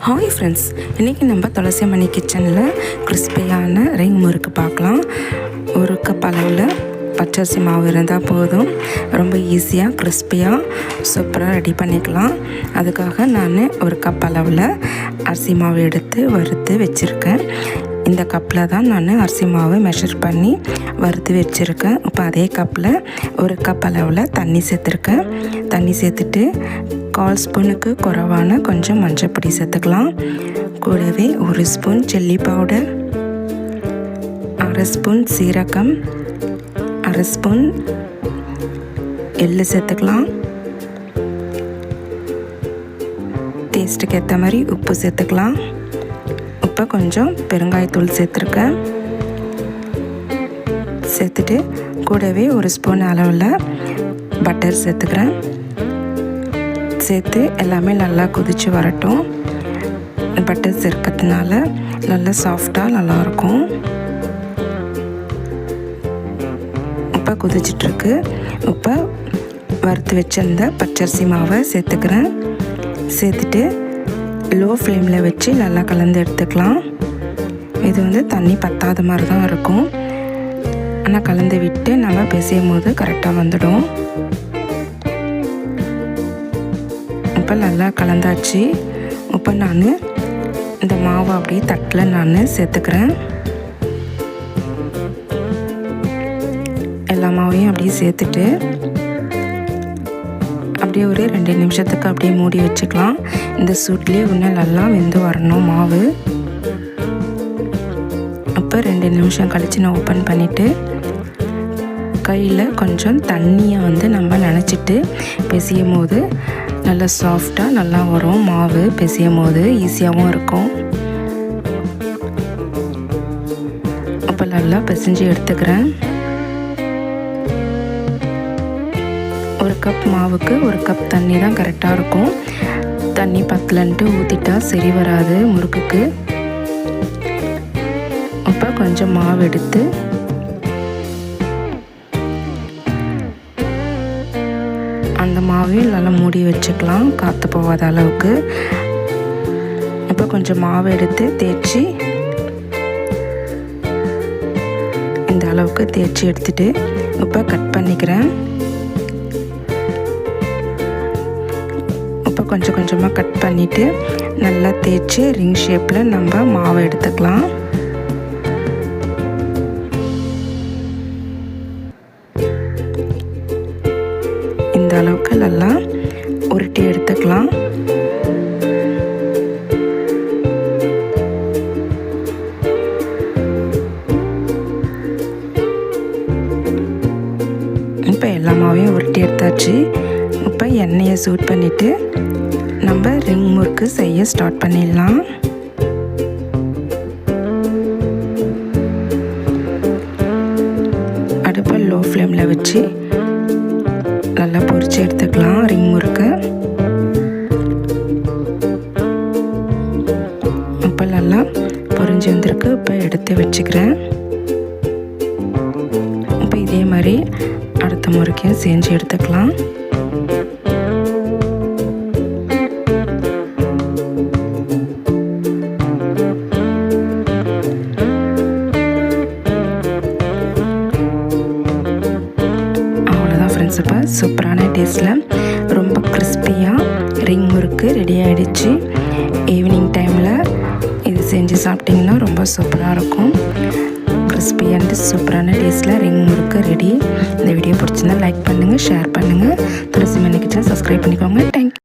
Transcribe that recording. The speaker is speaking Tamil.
ஹாய் ஃப்ரெண்ட்ஸ், இன்றைக்கி நம்ம துளசி மணி கிச்சனில் கிறிஸ்பியான ரிங் முறுக்கு பார்க்கலாம். ஒரு கப் அளவில் பச்சரிசி மாவு இருந்தால் போதும். ரொம்ப ஈஸியாக கிறிஸ்பியாக சூப்பராக ரெடி பண்ணிக்கலாம். அதுக்காக நான் ஒரு கப் அளவில் அரிசி மாவு எடுத்து வறுத்து வச்சுருக்கேன். இந்த கப்பில் தான் நான் அரிசி மாவு மெஷர் பண்ணி வறுத்து வச்சுருக்கேன். இப்போ அதே கப்பில் ஒரு கப் அளவில் தண்ணி சேர்த்துருக்கேன். தண்ணி சேர்த்துட்டு 1/4 ஸ்பூனுக்கு குறைவான கொஞ்சம் மஞ்சள் சேர்த்துக்கலாம். கூடவே 1 ஸ்பூன் சில்லி பவுடர், 1/2 ஸ்பூன் சீரகம், 1/2 ஸ்பூன் எள்ளு சேர்த்துக்கலாம். டேஸ்ட்டுக்கு ஏற்ற மாதிரி உப்பு சேர்த்துக்கலாம். இப்போ கொஞ்சம் பெருங்காயத்தூள் சேர்த்துருக்கேன். சேர்த்துட்டு கூடவே 1 ஸ்பூன் அளவில் பட்டர் சேர்த்துக்கிறேன். சேர்த்து எல்லாமே நல்லா கொதித்து வரட்டும். பட்டர் சேர்க்கறதுனால நல்லா சாஃப்டாக நல்லாயிருக்கும். இப்போ கொதிச்சிட்ருக்கு. இப்போ வறுத்து வச்சிருந்த பச்சரிசி மாவை சேர்த்துக்கிறேன். சேர்த்துட்டு லோ ஃப்ளேமில் வச்சு நல்லா கலந்து எடுத்துக்கலாம். இது தண்ணி பத்தாத மாதிரி தான் இருக்கும். ஆனால் கலந்து விட்டு நம்ம பிசையும் போது கரெக்டாக வந்துடும். இப்போ நல்லா கலந்தாச்சு. இப்போ நான் இந்த மாவை அப்படியே தட்டில் நான் சேர்த்துக்கிறேன். எல்லா மாவையும் அப்படியே சேர்த்துட்டு அப்படியே ஒரு 2 நிமிஷத்துக்கு அப்படியே மூடி வச்சுக்கலாம். இந்த சூட்லேயே இன்னும் நல்லா வெந்து வரணும் மாவு. அப்போ 2 நிமிஷம் கழித்து நான் ஓப்பன் பண்ணிவிட்டு கையில் கொஞ்சம் தண்ணியை நம்ம நினச்சிட்டு பிசையும் போது நல்லா சாஃப்டாக நல்லா வரும். மாவு பிசையும் போது ஈஸியாகவும் இருக்கும். அப்போ நல்லா பிசைஞ்சு எடுத்துக்கிறேன். 1 கப் மாவுக்கு 1 கப் தண்ணி தான் கரெக்டாக இருக்கும். தண்ணி பத்தலன்ட்டு ஊற்றிட்டா சரி வராது முறுக்குக்கு. அப்போ கொஞ்சம் மாவு எடுத்து அந்த மாவையும் நல்லா மூடி வச்சுக்கலாம், காற்று போகாத அளவுக்கு. இப்போ கொஞ்சம் மாவு எடுத்து தேய்ச்சி இந்த அளவுக்கு தேய்ச்சி எடுத்துட்டு இப்போ கட் பண்ணிக்கிறேன். இப்போ கொஞ்சம் கொஞ்சமாக கட் பண்ணிவிட்டு நல்லா தேய்ச்சி ரிங் ஷேப்பில் நம்ம மாவை எடுத்துக்கலாம். இந்த அளவுக்கு நல்லா உருட்டி எடுத்துக்கலாம். இப்போ எல்லா மாவையும் உருட்டி எடுத்தாச்சு. இப்போ எண்ணெயை சூட் பண்ணிவிட்டு நம்ம ரிங் முறுக்கு செய்ய ஸ்டார்ட் பண்ணிடலாம். அடுப்பை லோ ஃப்ளேமில் வச்சு நல்லா பொரிச்சு எடுத்துக்கலாம் ரிங் முறுக்கு. இப்போ நல்லா பொரிஞ்சு வந்திருக்கு. இப்போ எடுத்து வச்சுக்கிறேன். இப்போ இதே மாதிரி அடுத்த முறுக்கையும் செஞ்சு எடுத்துக்கலாம். இப்போ சூப்பரான டேஸ்ட்டில் ரொம்ப கிறிஸ்பியாக ரிங் முறுக்கு ரெடி ஆகிடுச்சு. ஈவினிங் டைமில் இது செஞ்சு சாப்பிட்டிங்கன்னா ரொம்ப சூப்பராக இருக்கும். கிறிஸ்பியாக சூப்பரான டேஸ்ட்டில் ரிங் முறுக்கு ரெடி. இந்த வீடியோ பிடிச்சிருந்தா லைக் பண்ணுங்கள், ஷேர் பண்ணுங்கள். துளசி மணி கிச்சனை சப்ஸ்கிரைப் பண்ணிக்கோங்க. தேங்க்யூ.